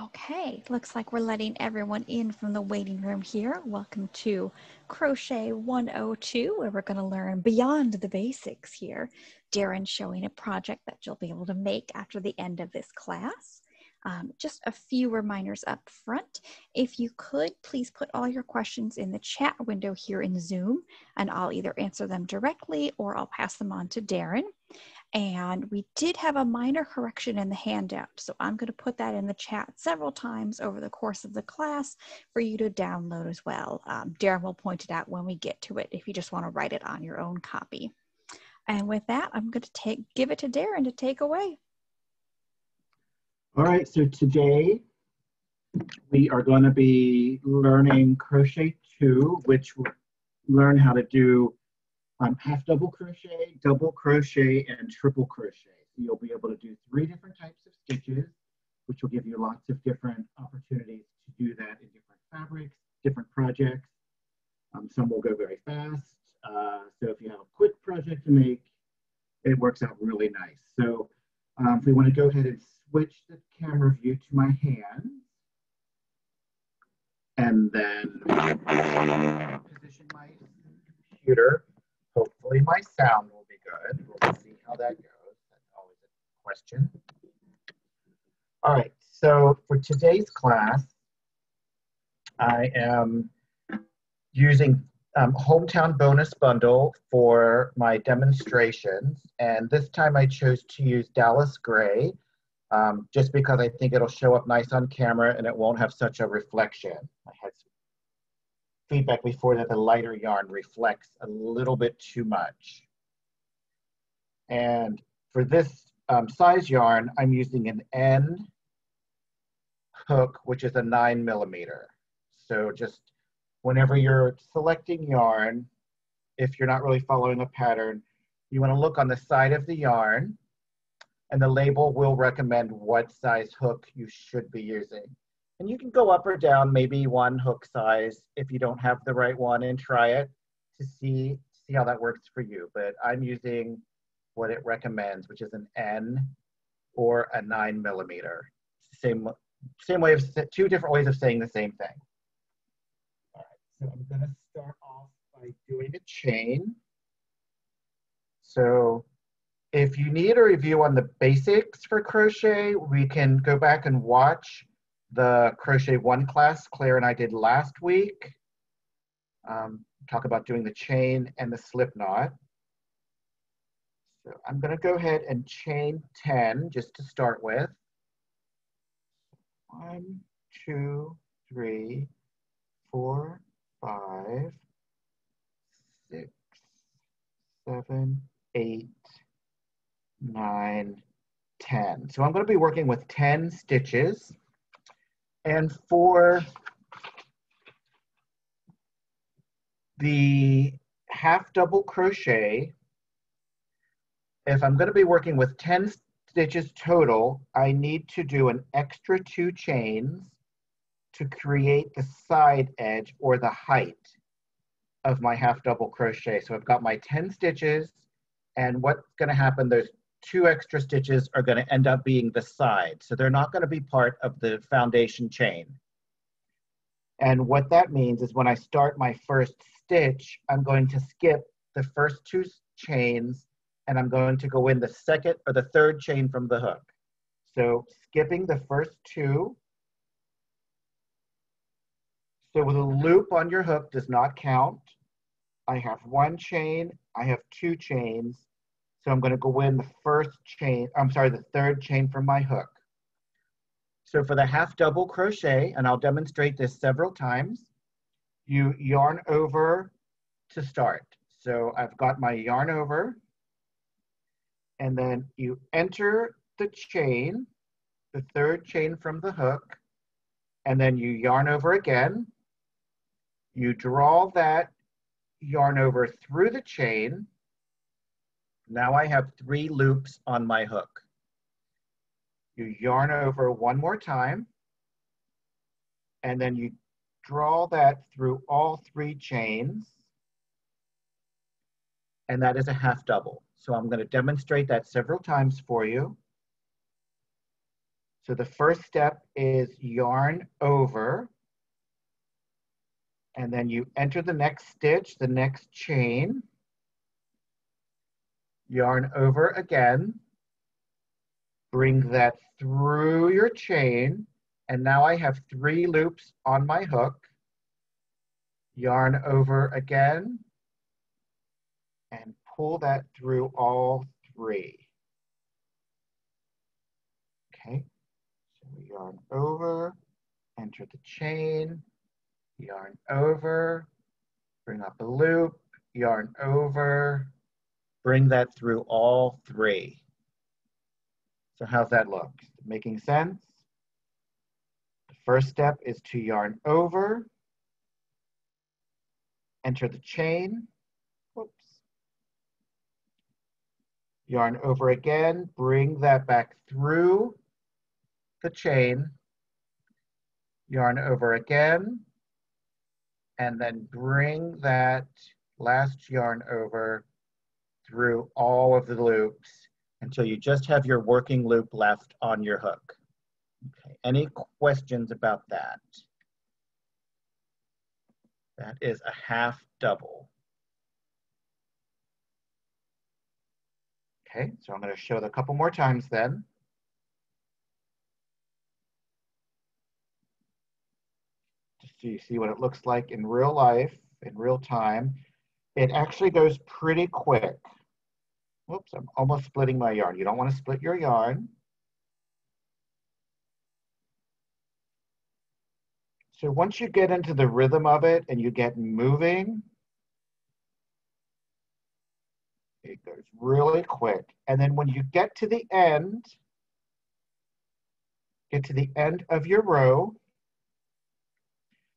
Okay, looks like we're letting everyone in from the waiting room here. Welcome to Crochet 102, where we're going to learn beyond the basics here. Darren's showing a project that you'll be able to make after the end of this class. Just a few reminders up front. If you could, please put all your questions in the chat window here in Zoom, and I'll either answer them directly or I'll pass them on to Darren. And we did have a minor correction in the handout, so I'm going to put that in the chat several times over the course of the class for you to download as well. Darren will point it out when we get to it if you just want to write it on your own copy. And with that, I'm going to give it to Darren to take away. All right, so today we are going to be learning Crochet 2, which will learn how to do half double crochet, and triple crochet. So you'll be able to do 3 different types of stitches, which will give you lots of different opportunities to do that in different fabrics, different projects. Some will go very fast. So if you have a quick project to make, it works out really nice. So if we want to go ahead and switch the camera view to my hands, and then position my computer. Hopefully my sound will be good. We'll see how that goes. That's always a question. All right, so for today's class, I am using Hometown Bonus Bundle for my demonstrations. And this time I chose to use Dallas Gray, just because I think it'll show up nice on camera and it won't have such a reflection. I had some feedback before that the lighter yarn reflects a little bit too much. And for this size yarn, I'm using an end hook, which is a 9mm. So just whenever you're selecting yarn, if you're not really following a pattern, you want to look on the side of the yarn, and the label will recommend what size hook you should be using. And you can go up or down maybe 1 hook size if you don't have the right one, and try it to see how that works for you. But I'm using what it recommends, which is an N or a 9mm. Same way of 2 different ways of saying the same thing. All right, so I'm going to start off by doing a chain. So if you need a review on the basics for crochet, we can go back and watch the Crochet 1 class Claire and I did last week. Talk about doing the chain and the slip knot. So I'm going to go ahead and chain 10 just to start with. 1, 2, 3, 4, 5, 6, 7, 8, 9, 10. So I'm going to be working with 10 stitches. And for the half double crochet, if I'm going to be working with 10 stitches total, I need to do an extra 2 chains to create the side edge or the height of my half double crochet. So I've got my 10 stitches, and what's going to happen, those 2 extra stitches are going to end up being the side. So they're not going to be part of the foundation chain. And what that means is when I start my first stitch, I'm going to skip the first 2 chains, and I'm going to go in the second or the third chain from the hook. So skipping the first 2. So with a loop on your hook does not count. I have 1 chain, I have 2 chains. So I'm going to go in the the third chain from my hook. So for the half double crochet, and I'll demonstrate this several times, you yarn over to start. So I've got my yarn over, and then you enter the chain, the third chain from the hook, and then you yarn over again. You draw that yarn over through the chain. Now I have 3 loops on my hook. You yarn over 1 more time, and then you draw that through all 3 chains, and that is a half double. So I'm going to demonstrate that several times for you. So the first step is yarn over, and then you enter the next stitch, the next chain, yarn over again, bring that through your chain, and now I have 3 loops on my hook, yarn over again, and pull that through all 3. Okay, so we yarn over, enter the chain, yarn over, bring up a loop, yarn over, bring that through all 3. So how's that look? Making sense? The first step is to yarn over, enter the chain, whoops, yarn over again, bring that back through the chain, yarn over again, and then bring that last yarn over through all of the loops until you just have your working loop left on your hook. Okay, any questions about that? That is a half double. Okay, so I'm going to show it a couple more times then. Just so you see what it looks like in real life, in real time. It actually goes pretty quick. Whoops, I'm almost splitting my yarn. You don't want to split your yarn. So once you get into the rhythm of it and you get moving, it goes really quick. And then when you get to the end of your row,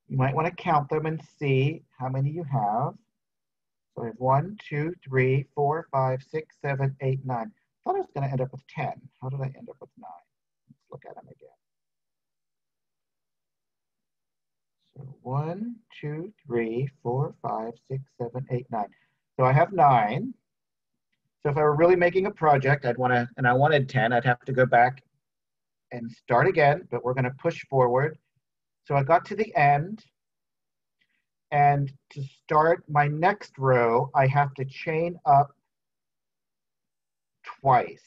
you might want to count them and see how many you have. So I have 1, 2, 3, 4, 5, 6, 7, 8, 9. I thought I was going to end up with 10. How did I end up with 9? Let's look at them again. So 1, 2, 3, 4, 5, 6, 7, 8, 9. So I have 9. So if I were really making a project, I'd want to, and I wanted 10, I'd have to go back and start again, but we're going to push forward. So I got to the end, and to start my next row, I have to chain up twice.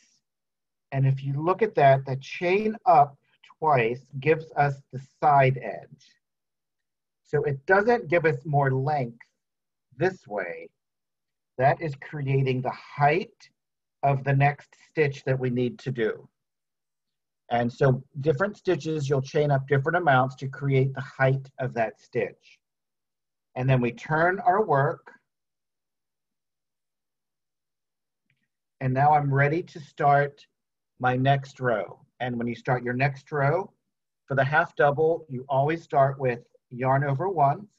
And if you look at that, the chain up twice gives us the side edge. So it doesn't give us more length this way. That is creating the height of the next stitch that we need to do. And so different stitches, you'll chain up different amounts to create the height of that stitch. And then we turn our work. And now I'm ready to start my next row. And when you start your next row, for the half double, you always start with yarn over once.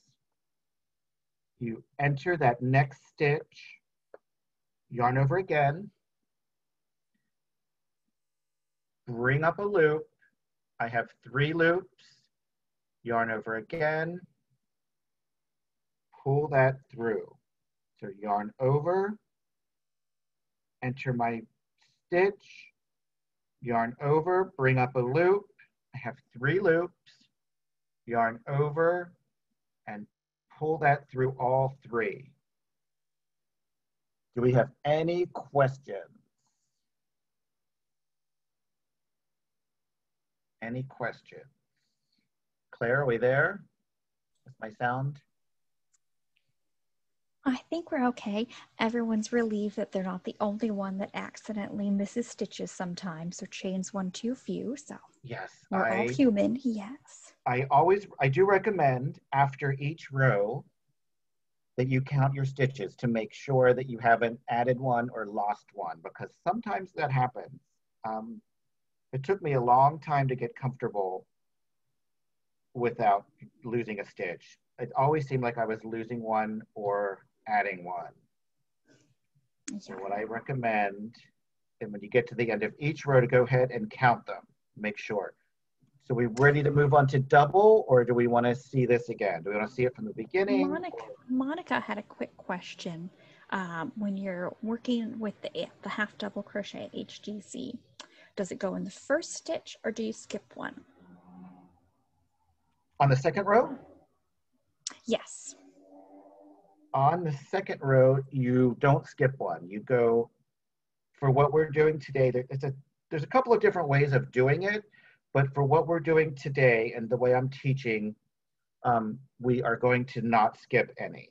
You enter that next stitch, yarn over again, bring up a loop. I have 3 loops, yarn over again, pull that through. So yarn over, enter my stitch, yarn over, bring up a loop. I have 3 loops, yarn over, and pull that through all 3. Do we have any questions? Any questions? Claire, are we there? Is my sound? I think we're okay. Everyone's relieved that they're not the only one that accidentally misses stitches sometimes or chains one too few. So yes, we're all human. Yes. I do recommend after each row that you count your stitches to make sure that you haven't added one or lost one, because sometimes that happens. It took me a long time to get comfortable without losing a stitch. It always seemed like I was losing one or adding one. Yeah. So what I recommend, and when you get to the end of each row, to go ahead and count them, make sure. So we ready to move on to double, or do we want to see this again? Do we want to see it from the beginning? Monica had a quick question. When you're working with the half double crochet at HGC, Does it go in the first stitch or do you skip one? On the second row? Yes. On the second row, you don't skip one. You go, for what we're doing today, there's a couple of different ways of doing it, but for what we're doing today and the way I'm teaching, we are going to not skip any.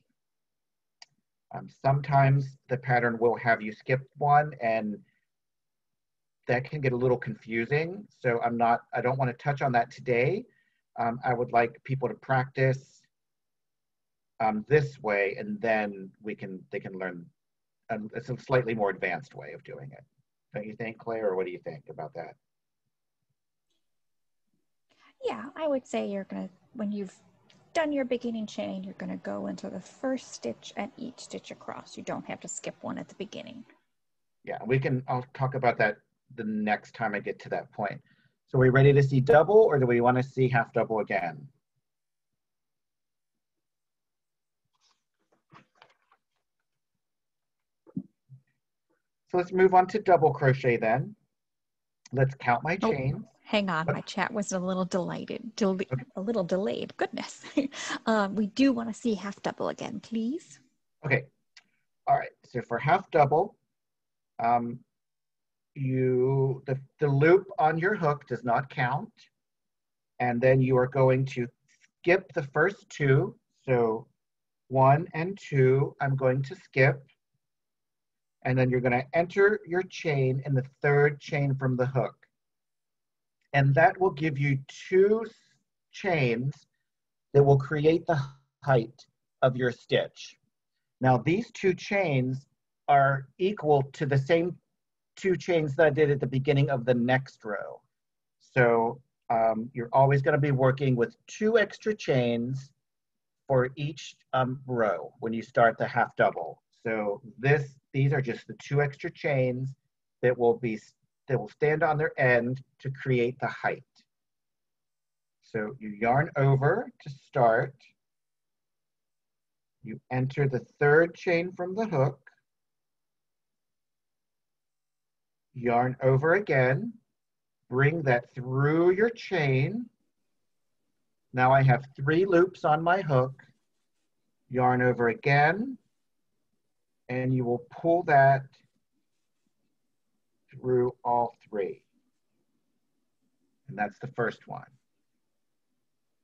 Sometimes the pattern will have you skip one, and that can get a little confusing. So I don't want to touch on that today. I would like people to practice this way, and then they can learn. It's a slightly more advanced way of doing it. Don't you think, Claire, or what do you think about that? Yeah, I would say when you've done your beginning chain, you're gonna go into the first stitch and each stitch across. You don't have to skip one at the beginning. Yeah, I'll talk about that the next time I get to that point. So are we ready to see double, or do we want to see half double again? So let's move on to double crochet then. Let's count my chains. Hang on, my chat was a little delayed. Goodness. We do want to see half double again, please. Okay. All right. So for half double, the loop on your hook does not count, and then you are going to skip the first two. So 1 and 2, I'm going to skip, and then you're going to enter your chain in the third chain from the hook. And that will give you 2 chains that will create the height of your stitch. Now these 2 chains are equal to the same 2 chains that I did at the beginning of the next row. So you're always going to be working with 2 extra chains for each row when you start the half double. So these are just the 2 extra chains that will stand on their end to create the height. So you yarn over to start. You enter the third chain from the hook. Yarn over again. Bring that through your chain. Now I have 3 loops on my hook. Yarn over again. And you will pull that through all 3. And that's the first one.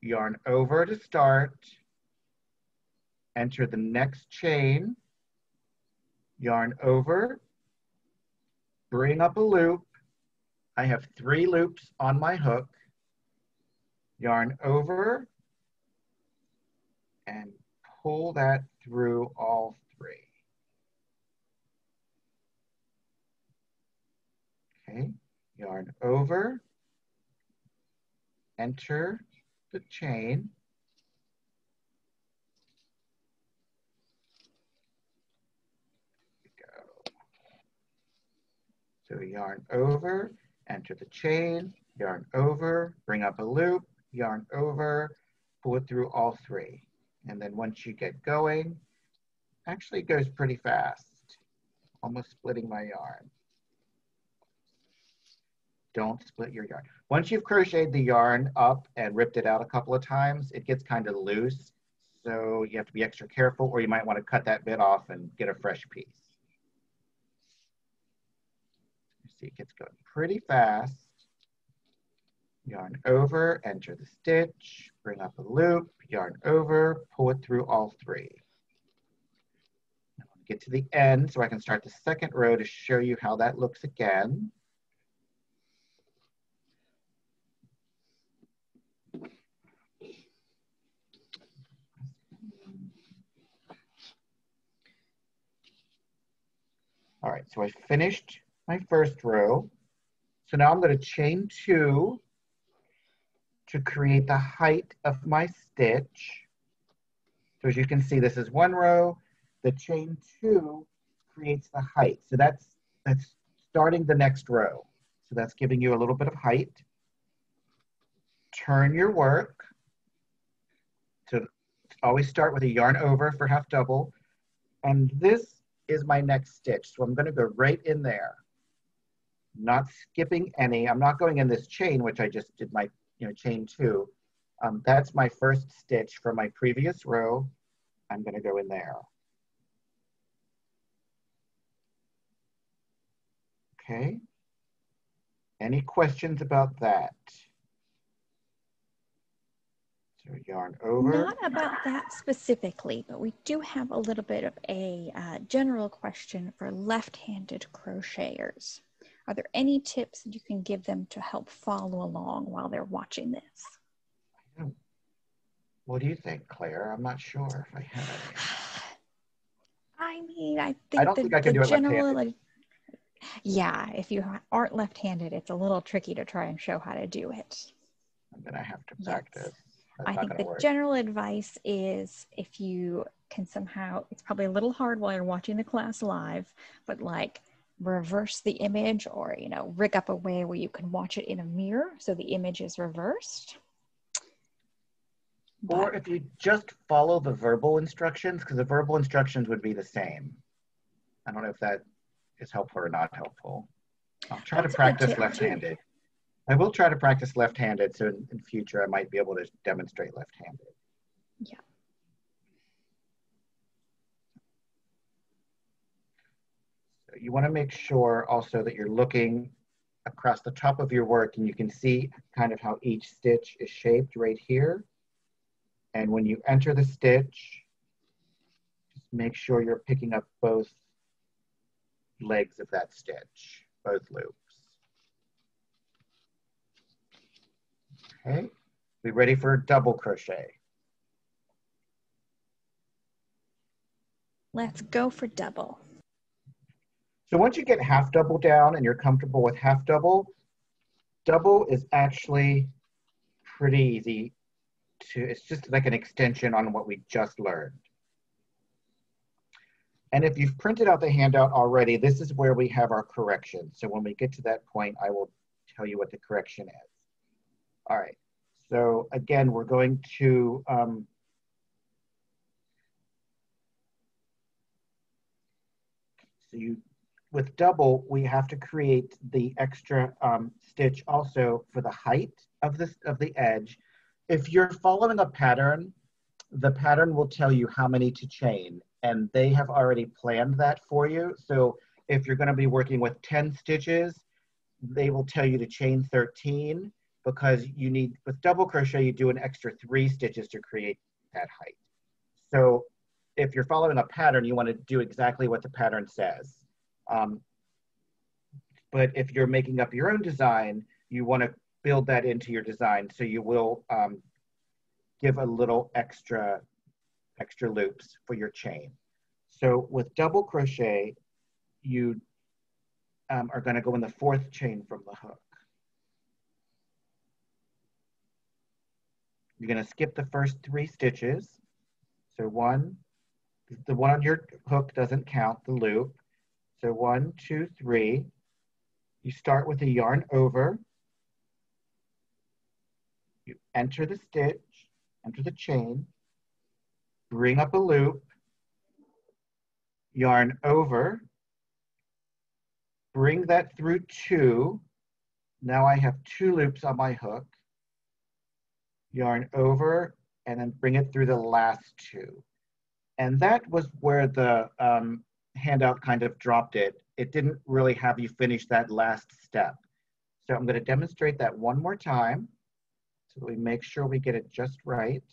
Yarn over to start. Enter the next chain. Yarn over. Bring up a loop. I have 3 loops on my hook. Yarn over. And pull that through all 3. Okay, yarn over, enter the chain, so yarn over, enter the chain, yarn over, bring up a loop, yarn over, pull it through all 3. And then once you get going, actually it goes pretty fast, almost splitting my yarn. Don't split your yarn. Once you've crocheted the yarn up and ripped it out a couple of times, it gets kind of loose. So you have to be extra careful, or you might want to cut that bit off and get a fresh piece. You see, it gets going pretty fast. Yarn over, enter the stitch, bring up a loop, yarn over, pull it through all 3. Now get to the end so I can start the second row to show you how that looks again. All right, so I finished my first row. So now I'm going to chain 2 to create the height of my stitch. So as you can see, this is 1 row. The chain 2 creates the height. So that's starting the next row. So that's giving you a little bit of height. Turn your work. So always start with a yarn over for half double. And this is my next stitch. So I'm going to go right in there. not skipping any. I'm not going in this chain, which I just did my, chain 2. That's my first stitch from my previous row. I'm going to go in there. Okay. Any questions about that? So yarn over. Not about that specifically, but we do have a little bit of a general question for left-handed crocheters. Are there any tips that you can give them to help follow along while they're watching this? What do you think, Claire? I'm not sure if I have any. I mean, I don't think I can do it left-handed. Yeah, if you aren't left-handed, it's a little tricky to try and show how to do it. I'm gonna have to practice. Yes. I think the general advice is if you can somehow, it's probably a little hard while you're watching the class live, but like reverse the image or, rig up a way where you can watch it in a mirror so the image is reversed. Or if you just follow the verbal instructions, because the verbal instructions would be the same. I don't know if that is helpful or not helpful. I'll try to practice left-handed. I will try to practice left-handed, so in future I might be able to demonstrate left-handed. Yeah. So you want to make sure also that you're looking across the top of your work and you can see kind of how each stitch is shaped right here. And when you enter the stitch, just make sure you're picking up both legs of that stitch, both loops. Okay, we ready for double crochet? Let's go for double. So once you get half double down and you're comfortable with half double, double is actually pretty easy to, it's just like an extension on what we just learned. And if you've printed out the handout already, this is where we have our correction. So when we get to that point, I will tell you what the correction is. All right, so again, we're going to, with double, we have to create the extra stitch also for the height of the edge. If you're following a pattern, the pattern will tell you how many to chain, and they have already planned that for you. So if you're going to be working with 10 stitches, they will tell you to chain 13, because you need, with double crochet, you do an extra 3 stitches to create that height. So if you're following a pattern, you want to do exactly what the pattern says. But if you're making up your own design, you want to build that into your design. So you will give a little extra loops for your chain. So with double crochet, you are going to go in the 4th chain from the hook. You're going to skip the first 3 stitches. So the one on your hook doesn't count, the loop. So 1, 2, 3. You start with a yarn over. You enter the stitch, enter the chain, bring up a loop, yarn over, bring that through 2. Now I have 2 loops on my hook. Yarn over, and then bring it through the last 2. And that was where the handout kind of dropped it. It didn't really have you finish that last step. So I'm going to demonstrate that one more time so that we make sure we get it just right.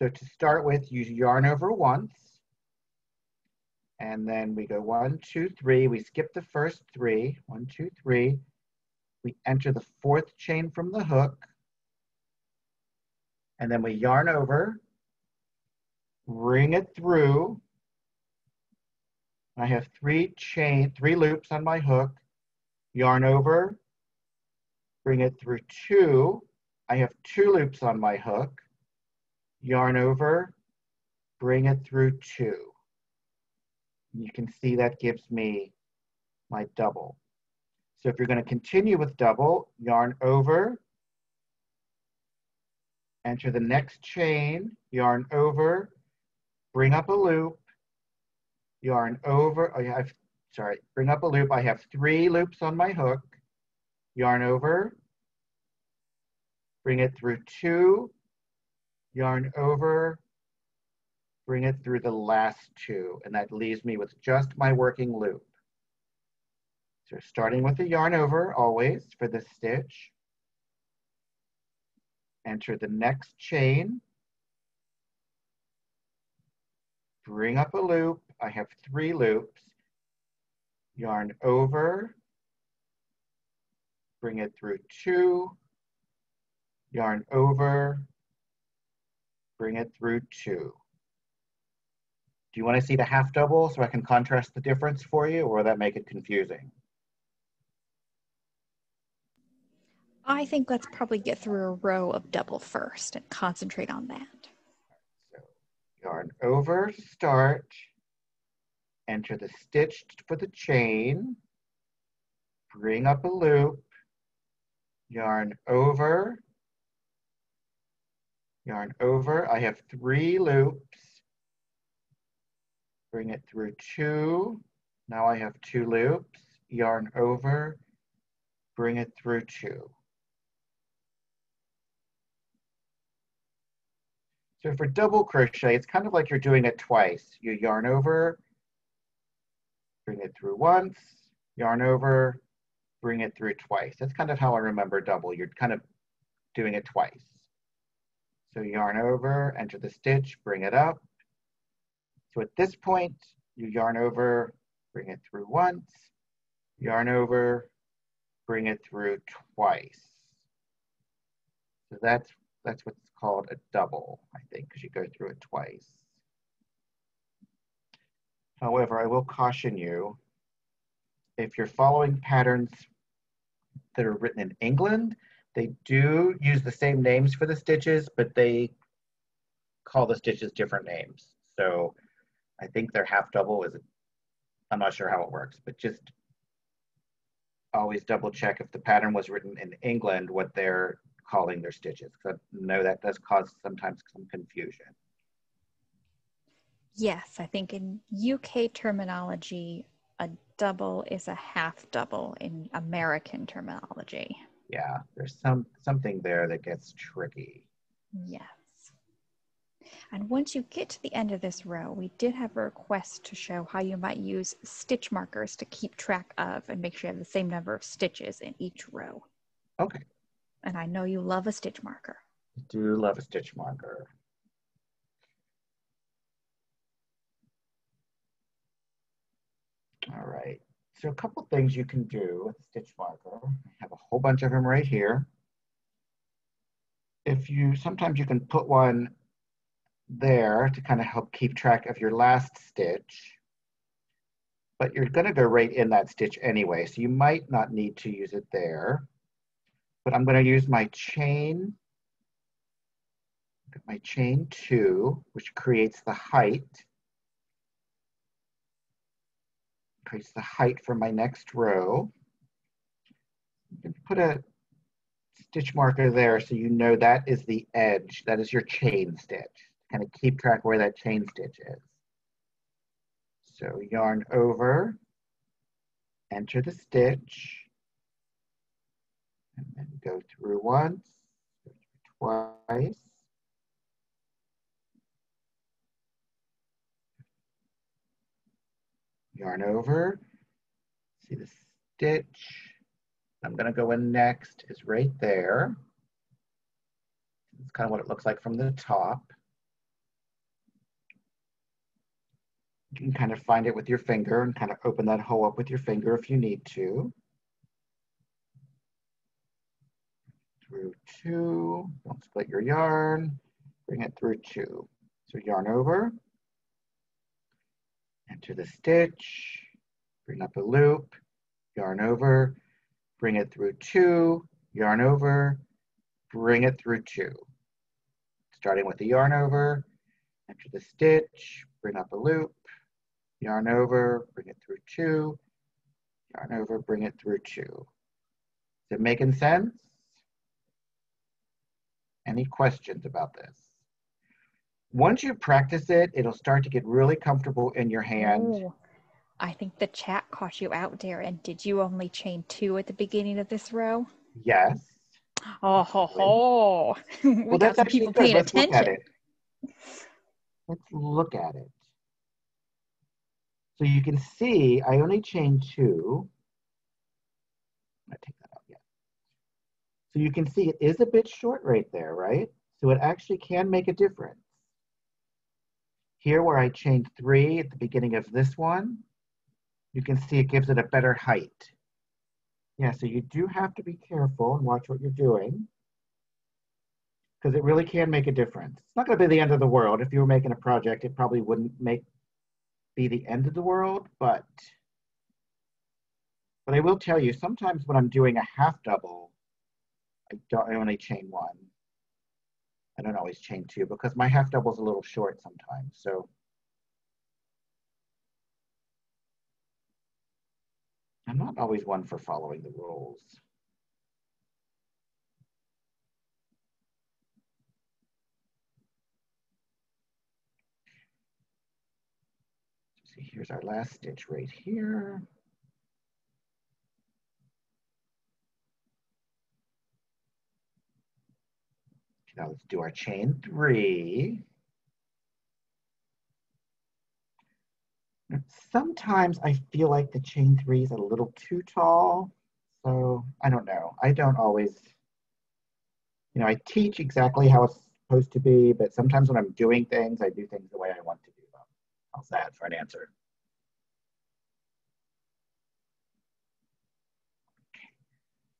So to start with, you yarn over once, and then we go 1, 2, 3. We skip the first 3, 1, 2, 3. We enter the 4th chain from the hook, and then we yarn over, bring it through. I have 3 loops on my hook, yarn over, bring it through 2. I have 2 loops on my hook, yarn over, bring it through 2. You can see that gives me my double. So if you're going to continue with double, yarn over, enter the next chain, yarn over, bring up a loop, yarn over. I have sorry, bring up a loop. I have 3 loops on my hook, yarn over, bring it through 2, yarn over, bring it through the last 2, and that leaves me with just my working loop. So starting with the yarn over always for this stitch, enter the next chain, bring up a loop. I have 3 loops, yarn over, bring it through 2, yarn over, bring it through 2. Do you want to see the half double so I can contrast the difference for you, or will that make it confusing? I think let's probably get through a row of double first and concentrate on that. So yarn over to start, enter the stitch for the chain, bring up a loop, yarn over, yarn over. I have 3 loops. Bring it through 2. Now I have 2 loops. Yarn over, bring it through 2. So for double crochet, it's kind of like you're doing it twice. You yarn over, bring it through once, yarn over, bring it through twice. That's kind of how I remember double. You're kind of doing it twice. So yarn over, enter the stitch, bring it up. So at this point, you yarn over, bring it through once, yarn over, bring it through twice. So that's what's called a double, I think, because you go through it twice. However, I will caution you, if you're following patterns that are written in England, they do use the same names for the stitches, but they call the stitches different names. So I think their half double is, I'm not sure how it works, but just always double check if the pattern was written in England, what they're calling their stitches. Because I know that does cause sometimes some confusion. Yes, I think in UK terminology, a double is a half double in American terminology. Yeah, there's something there that gets tricky. Yes. And once you get to the end of this row, we did have a request to show how you might use stitch markers to keep track of and make sure you have the same number of stitches in each row. Okay. And I know you love a stitch marker. I do love a stitch marker. All right. So a couple things you can do with a stitch marker. I have a whole bunch of them right here. Sometimes you can put one there to kind of help keep track of your last stitch, but you're going to go right in that stitch anyway, so you might not need to use it there. But I'm going to use my chain 2, which creates the height. Creates the height for my next row. Put a stitch marker there so you know that is the edge. That is your chain stitch. Kind of keep track where that chain stitch is. So yarn over, enter the stitch, and then go through once, go through twice. Yarn over, see the stitch. I'm going to go in next is right there. It's kind of what it looks like from the top. You can kind of find it with your finger and kind of open that hole up with your finger if you need to. Through 2, don't split your yarn, bring it through 2. So yarn over, enter the stitch, bring up a loop, yarn over, bring it through 2, yarn over, bring it through 2. Starting with the yarn over, enter the stitch, bring up a loop, yarn over, bring it through 2, yarn over, bring it through 2. Is it making sense? Any questions about this? Once you practice it, it'll start to get really comfortable in your hand. Oh, I think the chat caught you out, Darren. Did you only chain 2 at the beginning of this row? Yes. Oh ho Actually. ho! We Well, got that's some actually people good. paying Let's look at attention. it. Let's look at it. So you can see I only chained 2. I'm gonna take that out, yeah. So you can see it is a bit short right there, right? So it actually can make a difference. Here where I chained 3 at the beginning of this one, you can see it gives it a better height. Yeah, so you do have to be careful and watch what you're doing because it really can make a difference. It's not going to be the end of the world. If you were making a project, it probably wouldn't be the end of the world, but I will tell you, sometimes when I'm doing a half double, I only chain 1. I don't always chain 2 because my half double is a little short sometimes. So I'm not always one for following the rules. See, here's our last stitch right here. Now let's do our chain 3. Sometimes I feel like the chain 3 is a little too tall. So I don't know. I don't always, I teach exactly how it's supposed to be, but sometimes when I'm doing things, I do things the way I want to do them. How's that for an answer?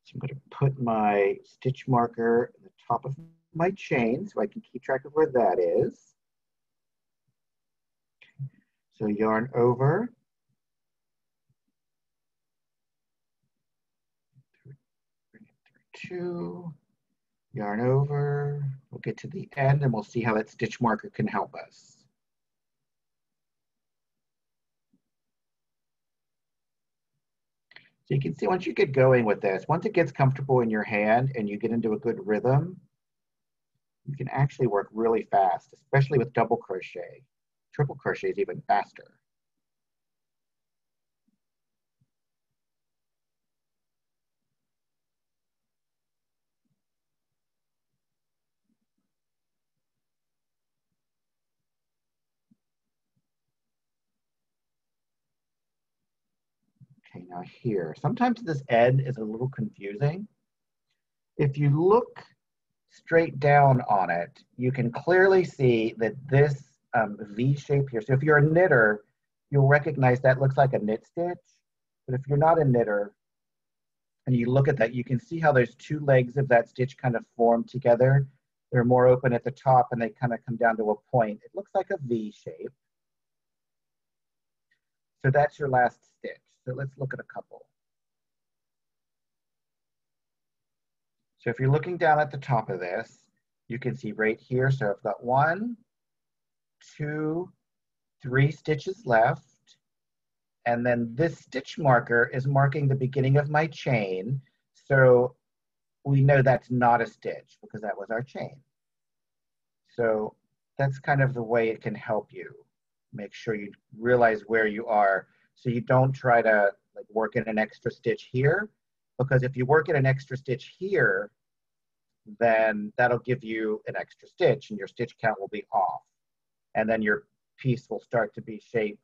So I'm going to put my stitch marker at the top of my chain so I can keep track of where that is. So yarn over. Bring it through 2. Yarn over. We'll get to the end and we'll see how that stitch marker can help us. So you can see once you get going with this, once it gets comfortable in your hand and you get into a good rhythm, you can actually work really fast, especially with double crochet. Triple crochet is even faster. Okay, now here, sometimes this end is a little confusing. If you look straight down on it, you can clearly see that this V shape here, so if you're a knitter, you'll recognize that looks like a knit stitch. But if you're not a knitter and you look at that, you can see how there's 2 legs of that stitch kind of form together. They're more open at the top and they kind of come down to a point. It looks like a V shape. So that's your last stitch. So let's look at a couple. So if you're looking down at the top of this, you can see right here. So I've got 1, 2, 3 stitches left. And then this stitch marker is marking the beginning of my chain. So we know that's not a stitch because that was our chain. So that's kind of the way it can help you. Make sure you realize where you are so you don't try to like work in an extra stitch here, because if you work in an extra stitch here, then that'll give you an extra stitch and your stitch count will be off. And then your piece will start to be shaped.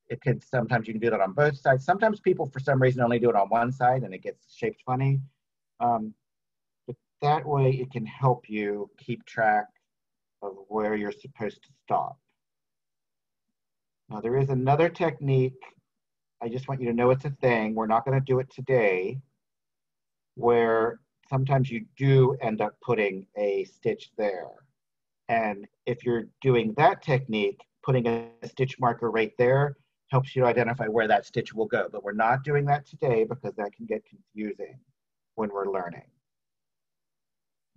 It could, sometimes you can do that on both sides. Sometimes people, for some reason, only do it on one side and it gets shaped funny. But that way it can help you keep track of where you're supposed to stop. Now there is another technique. I just want you to know it's a thing. We're not going to do it today, where sometimes you do end up putting a stitch there. And if you're doing that technique, putting a stitch marker right there helps you identify where that stitch will go. But we're not doing that today because that can get confusing when we're learning.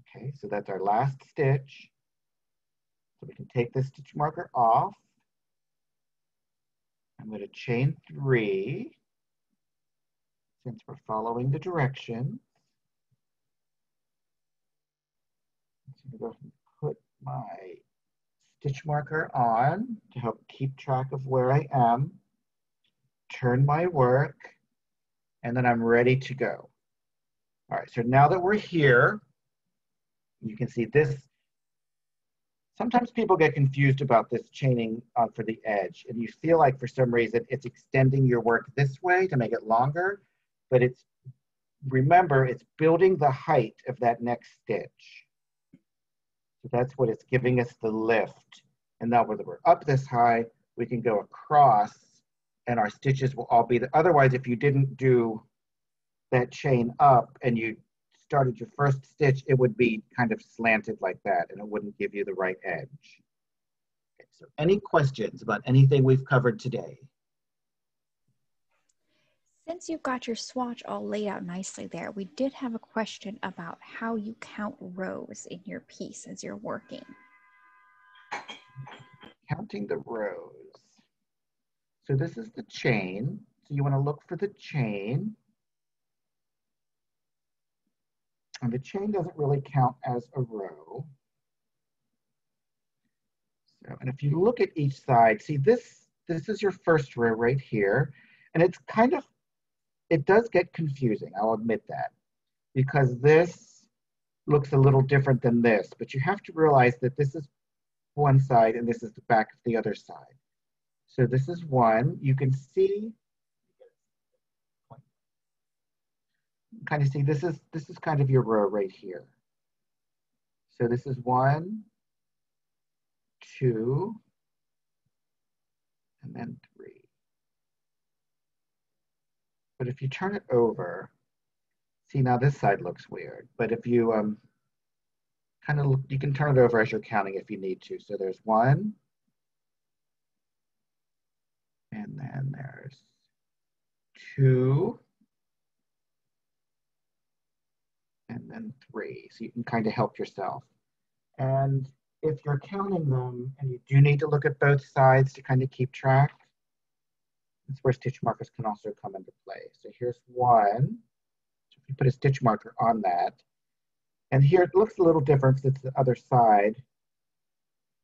Okay, so that's our last stitch. So we can take this stitch marker off. I'm going to chain 3 since we're following the directions. I'm going to go ahead and put my stitch marker on to help keep track of where I am. turn my work, and then I'm ready to go. All right, so now that we're here, you can see this. Sometimes people get confused about this chaining for the edge, and you feel like for some reason it's extending your work this way to make it longer, but remember, it's building the height of that next stitch. So that's what it's giving us the lift. And now whether we're up this high, we can go across and our stitches will all be, otherwise if you didn't do that chain up and you started your first stitch, it would be kind of slanted like that and it wouldn't give you the right edge. Okay, so any questions about anything we've covered today? Since you've got your swatch all laid out nicely there, we did have a question about how you count rows in your piece as you're working. Counting the rows. So this is the chain. So you want to look for the chain. And the chain doesn't really count as a row. So, and if you look at each side, see this is your first row right here. And it's kind of, it does get confusing, I'll admit that, because this looks a little different than this, but you have to realize that this is one side and this is the back of the other side. So this is one, you can see, kind of see this is kind of your row right here. So this is 1, 2, and then 3. But if you turn it over, see now this side looks weird, but if you kind of look, you can turn it over as you're counting if you need to. So there's 1, and then there's 2, and then 3. So you can kind of help yourself. And if you're counting them, and you do need to look at both sides to kind of keep track, that's where stitch markers can also come into play. So here's 1. So if you put a stitch marker on that, and here it looks a little different because it's the other side.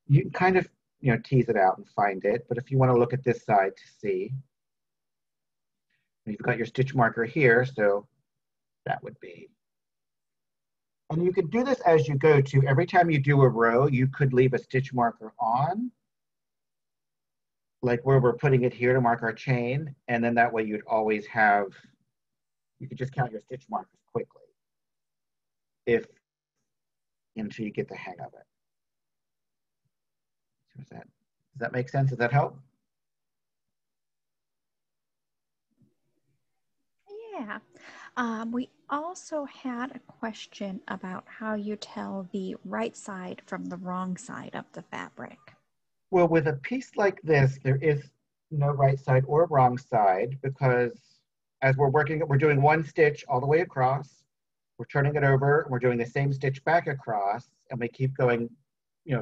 You can kind of, tease it out and find it. But if you want to look at this side to see, you've got your stitch marker here, so that would be. And you can do this as you go too. Every time you do a row, you could leave a stitch marker on, like where we're putting it here to mark our chain. And then that way you'd always have, you could just count your stitch markers quickly until you get the hang of it. So does that make sense? Does that help? Yeah. We also had a question about how you tell the right side from the wrong side of the fabric. Well, with a piece like this, there is no right side or wrong side because as we're working, we're doing one stitch all the way across, we're turning it over, and we're doing the same stitch back across, and we keep going,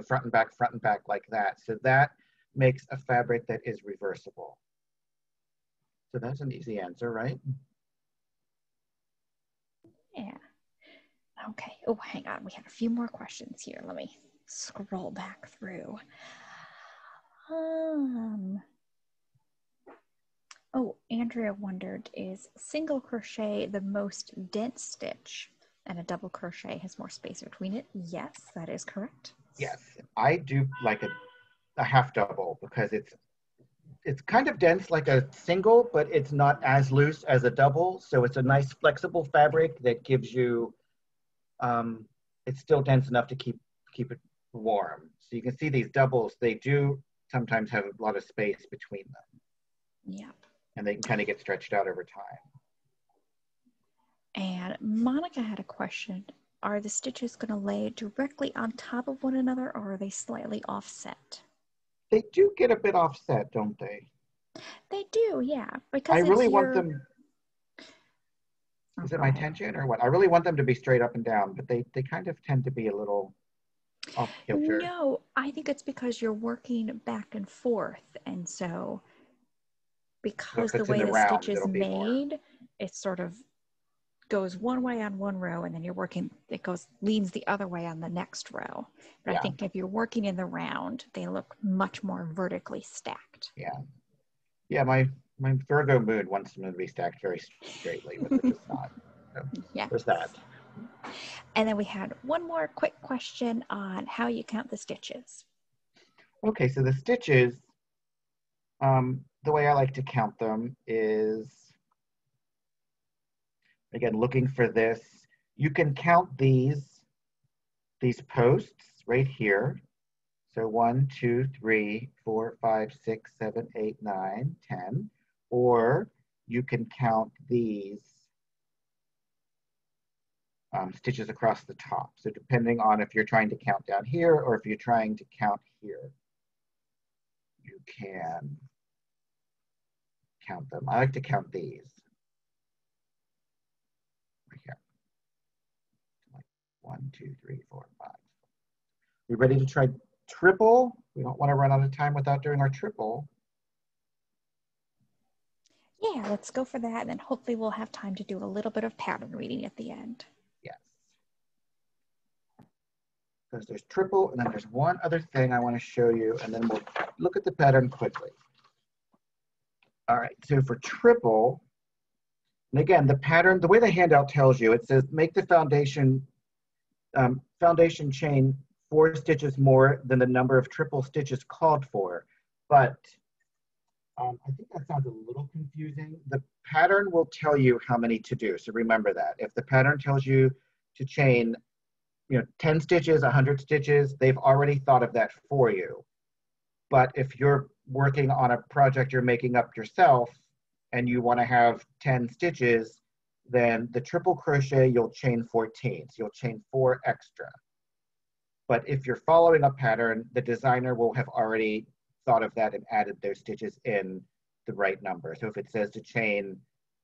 front and back like that. So that makes a fabric that is reversible. So that's an easy answer, right? Yeah. Okay. Oh, hang on. We have a few more questions here. Let me scroll back through. Oh, Andrea wondered, is single crochet the most dense stitch and a double crochet has more space between it? Yes, that is correct. Yes, I do like a half double because it's kind of dense like a single, but it's not as loose as a double. So it's a nice flexible fabric that gives you, it's still dense enough to keep it warm. So you can see these doubles, they do sometimes have a lot of space between them. Yep. And they can kind of get stretched out over time. And Monica had a question. Are the stitches going to lay directly on top of one another or are they slightly offset? They do get a bit offset, don't they? They do, yeah. Because I really want them. Is it my tension or what? I really want them to be straight up and down, but they kind of tend to be a little off kilter. No, I think it's because you're working back and forth. And so because the way the stitch is made, it sort of goes one way on one row and then you're working, it leans the other way on the next row. But yeah. I think if you're working in the round, they look much more vertically stacked. Yeah. Yeah, my My Virgo moon wants them to be stacked very straightly, but they're just not. So Yeah. there's that. And then we had one more quick question on how you count the stitches. Okay, so the stitches, the way I like to count them is, again, looking for this. You can count these posts right here. So 1, 2, 3, 4, 5, 6, 7, 8, 9, 10. Or you can count these stitches across the top. So depending on if you're trying to count down here or if you're trying to count here, you can count them. I like to count these. Right here. 1, 2, 3, 4, 5. We ready to try triple? We don't want to run out of time without doing our triple. Yeah, let's go for that. And then hopefully we'll have time to do a little bit of pattern reading at the end. Yes. Because there's triple, and then there's one other thing I want to show you, and then we'll look at the pattern quickly. All right, so for triple, and again, the pattern, the way the handout tells you, it says make the foundation chain 4 stitches more than the number of triple stitches called for. But I think that sounds a little confusing. The pattern will tell you how many to do, so remember that. If the pattern tells you to chain 10 stitches, 100 stitches, they've already thought of that for you. But if you're working on a project you're making up yourself and you want to have 10 stitches, then the triple crochet, you'll chain 14. So you'll chain 4 extra. But if you're following a pattern, the designer will have already thought of that and added those stitches in the right number. So if it says to chain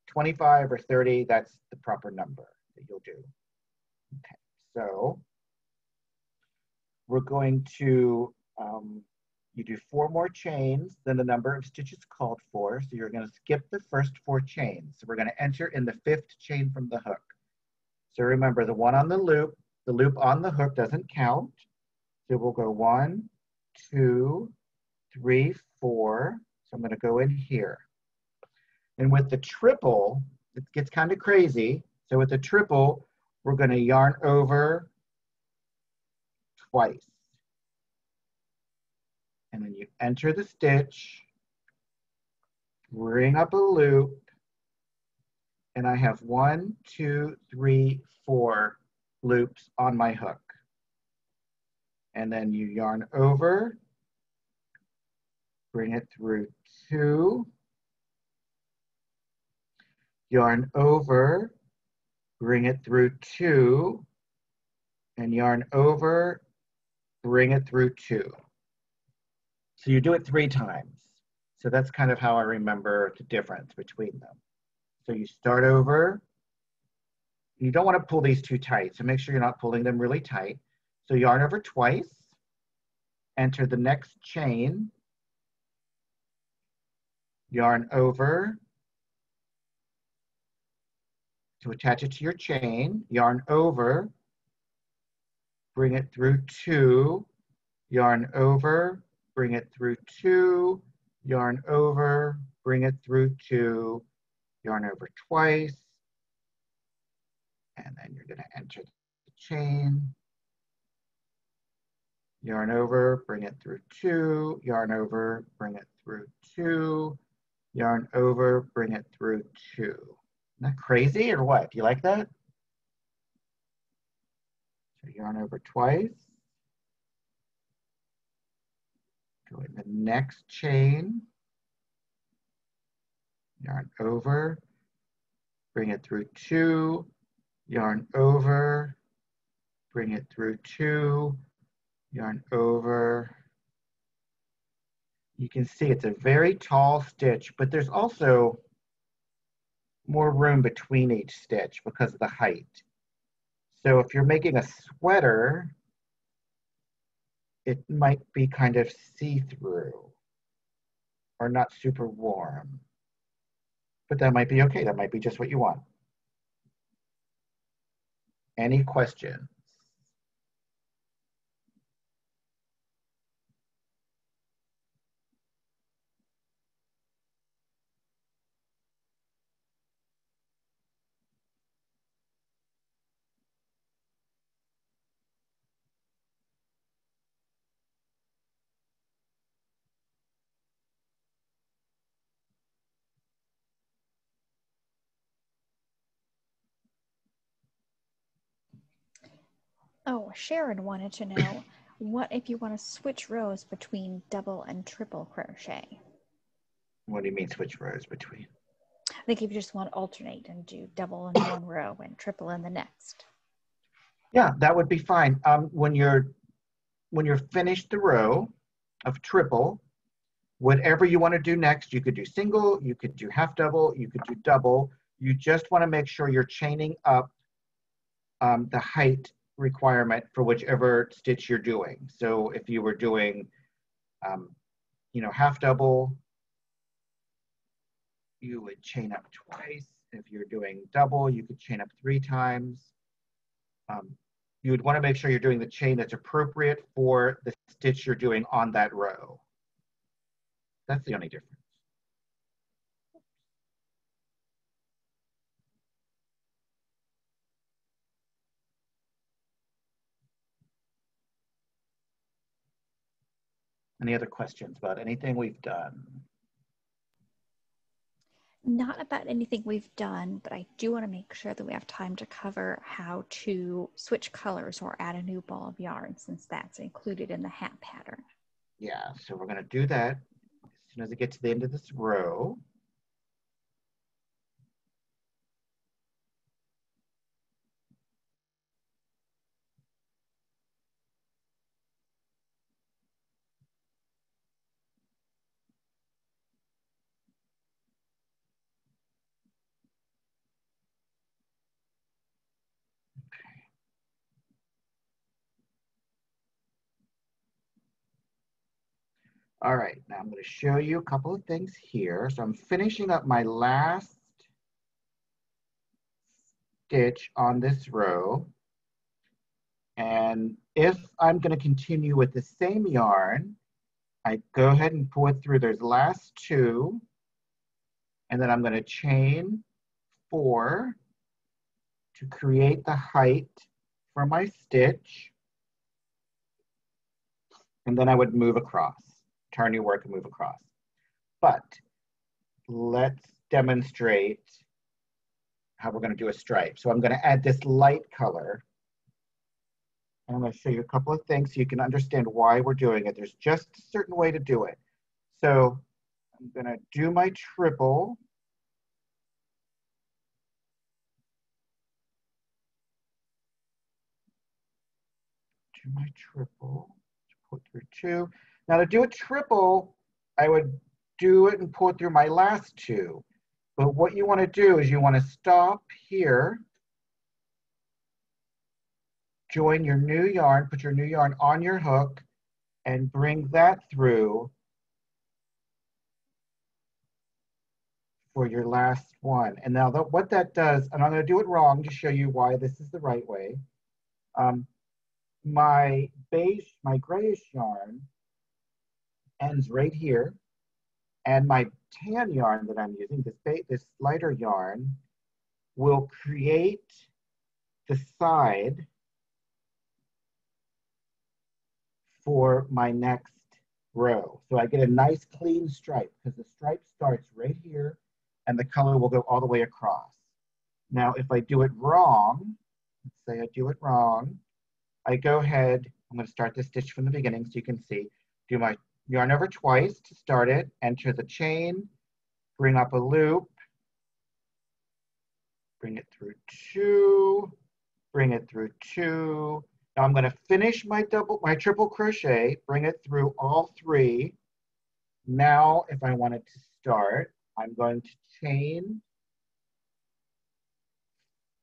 25 or 30, that's the proper number that you'll do. Okay, so we're going to, you do 4 more chains than the number of stitches called for. So you're going to skip the first 4 chains. So we're going to enter in the 5th chain from the hook. So remember, the one on the loop on the hook doesn't count. So we'll go 1, 2, 3, 4. So I'm going to go in here. And with the triple, it gets kind of crazy. So with the triple, we're going to yarn over twice. And then you enter the stitch, bring up a loop, and I have 1, 2, 3, 4 loops on my hook. And then you yarn over, bring it through 2, yarn over, bring it through 2, and yarn over, bring it through 2. So you do it 3 times. So that's kind of how I remember the difference between them. So you start over. You don't want to pull these too tight, so make sure you're not pulling them really tight. So yarn over twice, enter the next chain, yarn over to attach it to your chain, yarn over, bring it through 2, yarn over, bring it through 2, yarn over, bring it through 2, yarn over twice, and then you're going to enter the chain, yarn over, bring it through 2, yarn over, bring it through 2, yarn over, bring it through 2. Isn't that crazy or what? Do you like that? So yarn over twice, go in the next chain, yarn over, bring it through 2, yarn over, bring it through 2, yarn over. You can see it's a very tall stitch, but there's also more room between each stitch because of the height. So if you're making a sweater, it might be kind of see-through or not super warm, but that might be okay. That might be just what you want. Any questions? Oh, Sharon wanted to know, what if you want to switch rows between double and triple crochet? What do you mean switch rows between? Like if you just want to alternate and do double in one row and triple in the next. Yeah, that would be fine. When you're finished the row of triple, whatever you want to do next, you could do single, you could do half double, you could do double. You just want to make sure you're chaining up the height requirement for whichever stitch you're doing. So if you were doing, half double, you would chain up twice. If you're doing double, you could chain up 3 times. You would want to make sure you're doing the chain that's appropriate for the stitch you're doing on that row. That's the only difference. Any other questions about anything we've done? Not about anything we've done, but I do want to make sure that we have time to cover how to switch colors or add a new ball of yarn, since that's included in the hat pattern. Yeah, so we're going to do that as soon as I get to the end of this row. All right, now I'm going to show you a couple of things here. So I'm finishing up my last stitch on this row. And if I'm going to continue with the same yarn, I go ahead and pull it through those last 2. And then I'm going to chain 4 to create the height for my stitch. And then I would move across, turn your work and move across. But let's demonstrate how we're going to do a stripe. So I'm going to add this light color. And I'm going to show you a couple of things so you can understand why we're doing it. There's just a certain way to do it. So I'm going to do my triple. Do my triple, pull through 2. Now to do a triple, I would do it and pull it through my last 2. But what you want to do is you want to stop here, join your new yarn, put your new yarn on your hook, and bring that through for your last one. And now what that does, and I'm going to do it wrong to show you why this is the right way. My grayish yarn ends right here, and my tan yarn that I'm using, this lighter yarn, will create the side for my next row. So I get a nice clean stripe because the stripe starts right here and the color will go all the way across. Now, if I do it wrong, let's say I do it wrong, I go ahead, I'm going to start the stitch from the beginning so you can see, do my yarn over twice to start it, enter the chain, bring up a loop, bring it through 2, bring it through 2. Now I'm going to finish my triple crochet, bring it through all 3. Now, if I wanted to start, I'm going to chain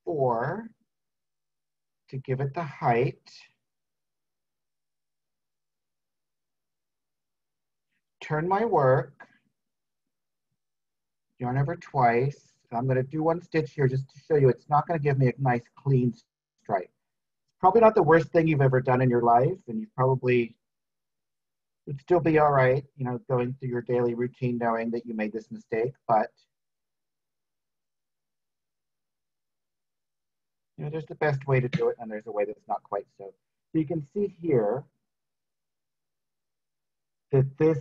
4 to give it the height. Turn my work, yarn over twice. I'm going to do 1 stitch here just to show you it's not going to give me a nice clean stripe. It's probably not the worst thing you've ever done in your life, and you probably would still be all right, going through your daily routine knowing that you made this mistake, but there's the best way to do it, and there's a way that's not quite so. So you can see here that this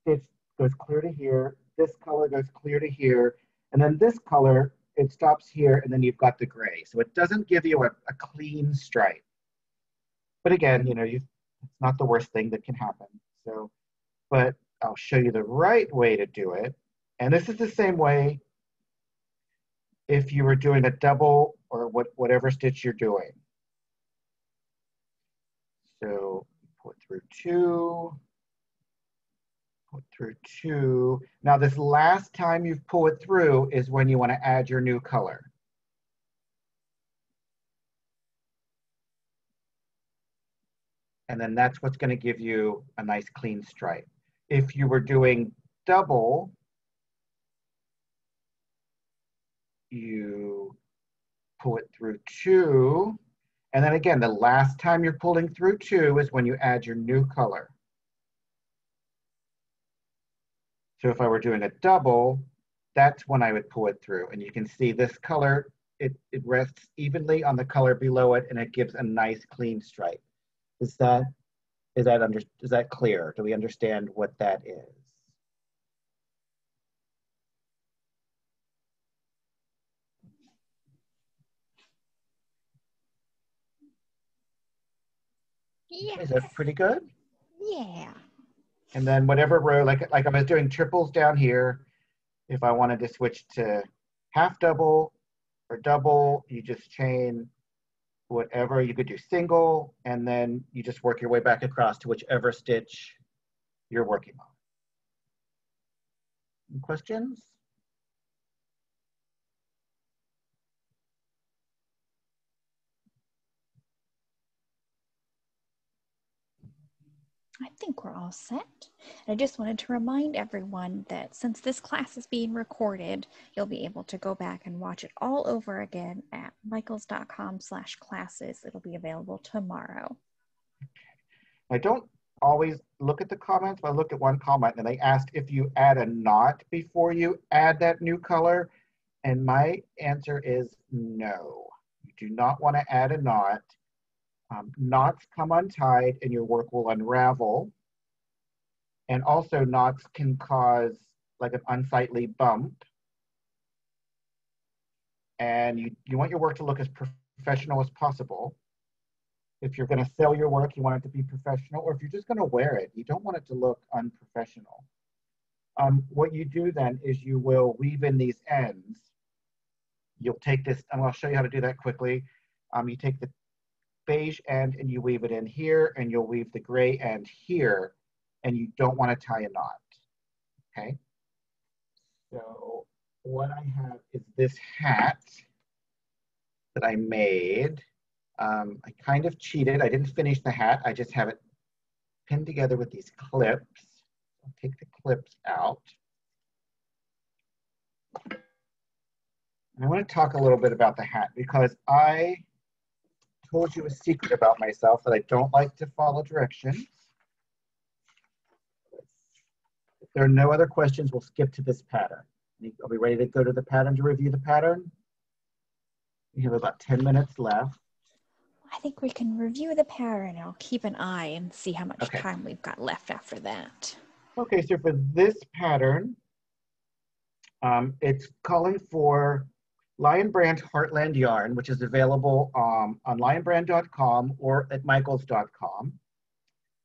stitch goes clear to here, this color goes clear to here, and then this color, it stops here, and then you've got the gray. So it doesn't give you a clean stripe. But again, you know, it's not the worst thing that can happen. So, but I'll show you the right way to do it. And this is the same way if you were doing a double or whatever stitch you're doing. So put through two, put through two. Now this last time you pull it through is when you want to add your new color. And then that's what's going to give you a nice clean stripe. If you were doing double, you pull it through two. And then again, the last time you're pulling through two is when you add your new color. So if I were doing a double, that's when I would pull it through. And you can see this color, it rests evenly on the color below it, and it gives a nice clean stripe. Is that clear? Do we understand what that is? Yeah. Is that pretty good? Yeah. And then whatever row, like I was doing triples down here, if I wanted to switch to half double or double, you just chain whatever. You could do single, and then you just work your way back across to whichever stitch you're working on. Any questions? I think we're all set. And I just wanted to remind everyone that since this class is being recorded, you'll be able to go back and watch it all over again at michaels.com/classes. It'll be available tomorrow. I don't always look at the comments, but I looked at one comment and they asked if you add a knot before you add that new color. And my answer is no. You do not want to add a knot. Knots come untied and your work will unravel. And also knots can cause like an unsightly bump. And you want your work to look as professional as possible. If you're going to sell your work, you want it to be professional, or if you're just going to wear it, you don't want it to look unprofessional. What you do then is you will weave in these ends. You'll take this, and I'll show you how to do that quickly. You take the beige end and you weave it in here, and you'll weave the gray end here, and you don't want to tie a knot, okay? So what I have is this hat that I made. I kind of cheated. I didn't finish the hat. I just have it pinned together with these clips. I'll take the clips out. And I want to talk a little bit about the hat because I told you a secret about myself that I don't like to follow directions. If there are no other questions, we'll skip to this pattern. Are we ready to go to the pattern to review the pattern? We have about 10 minutes left. I think we can review the pattern. I'll keep an eye and see how much Okay. time we've got left after that. Okay, so for this pattern, it's calling for Lion Brand Heartland yarn, which is available on lionbrand.com or at michaels.com.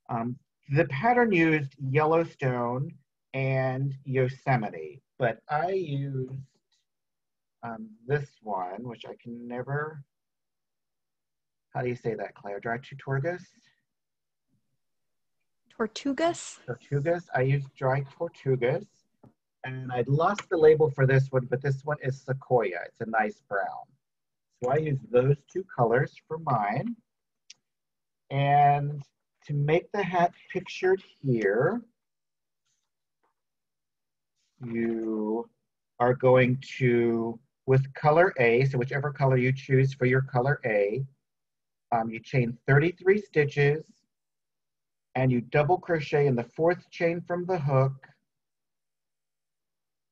The pattern used Yellowstone and Yosemite, but I used this one, which I can never, how do you say that, Claire? Dry Tortugas? Tortugas? Tortugas. I used dry Tortugas. And I'd lost the label for this one, but this one is Sequoia. It's a nice brown. So I used those two colors for mine. And to make the hat pictured here, you are going to, with color A, so whichever color you choose for your color A, you chain 33 stitches and you double crochet in the 4th chain from the hook,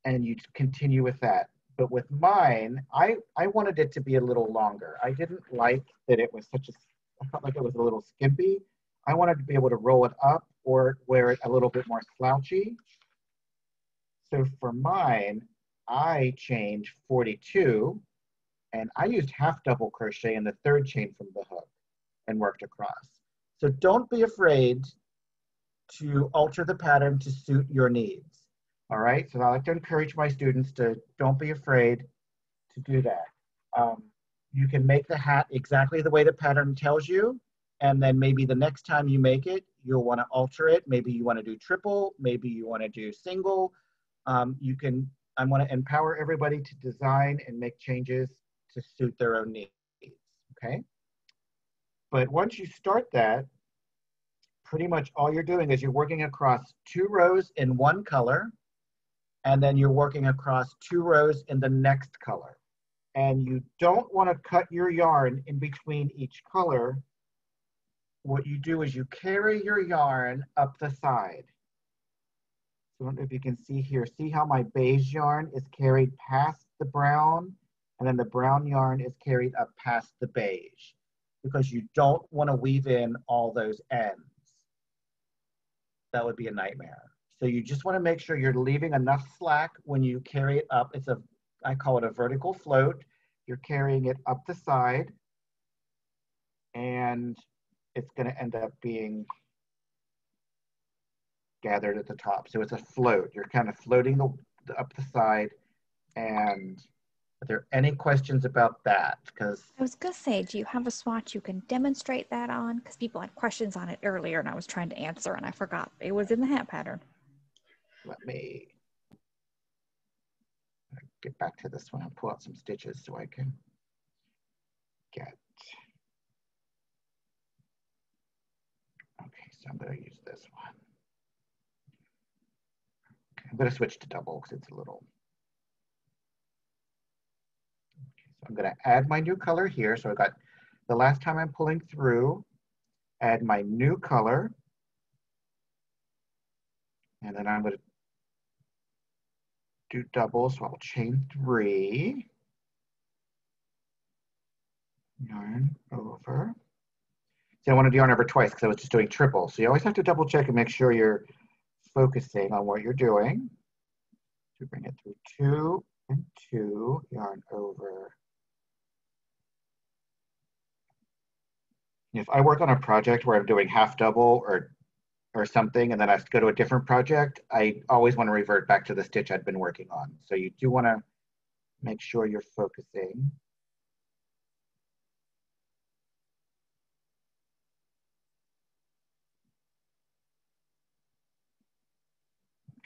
and you continue with that. But with mine, I wanted it to be a little longer. I didn't like that it was I felt like it was a little skimpy. I wanted to be able to roll it up or wear it a little bit more slouchy. So for mine, I chained 42 and I used half double crochet in the 3rd chain from the hook and worked across. So don't be afraid to alter the pattern to suit your needs. All right, so I like to encourage my students to don't be afraid to do that. You can make the hat exactly the way the pattern tells you, and then maybe the next time you make it, you'll want to alter it. Maybe you want to do triple, maybe you want to do single. I want to empower everybody to design and make changes to suit their own needs, okay? But once you start that, pretty much all you're doing is you're working across 2 rows in one color, and then you're working across 2 rows in the next color. And you don't want to cut your yarn in between each color. What you do is you carry your yarn up the side. So I don't know if you can see here, see how my beige yarn is carried past the brown, and then the brown yarn is carried up past the beige, because you don't want to weave in all those ends. That would be a nightmare. So you just want to make sure you're leaving enough slack when you carry it up. I call it a vertical float. You're carrying it up the side, and it's going to end up being gathered at the top. So it's a float. You're kind of floating up the side. And are there any questions about that? Because I was going to say, do you have a swatch you can demonstrate that on? Because people had questions on it earlier and I was trying to answer and I forgot. It was in the hat pattern. let me get back to this one and pull out some stitches so I can get. Okay, so I'm going to use this one. Okay, I'm going to switch to double because it's a little. Okay, so I'm going to add my new color here. So I got the last time I'm pulling through, add my new color, and then I'm going to do double. So I'll chain 3, yarn over. See, I want to do yarn over twice because I was just doing triple. So you always have to double check and make sure you're focusing on what you're doing. To bring it through 2 and 2, yarn over. If I work on a project where I'm doing half double or something, and then I go to a different project, I always want to revert back to the stitch I'd been working on. So you do want to make sure you're focusing.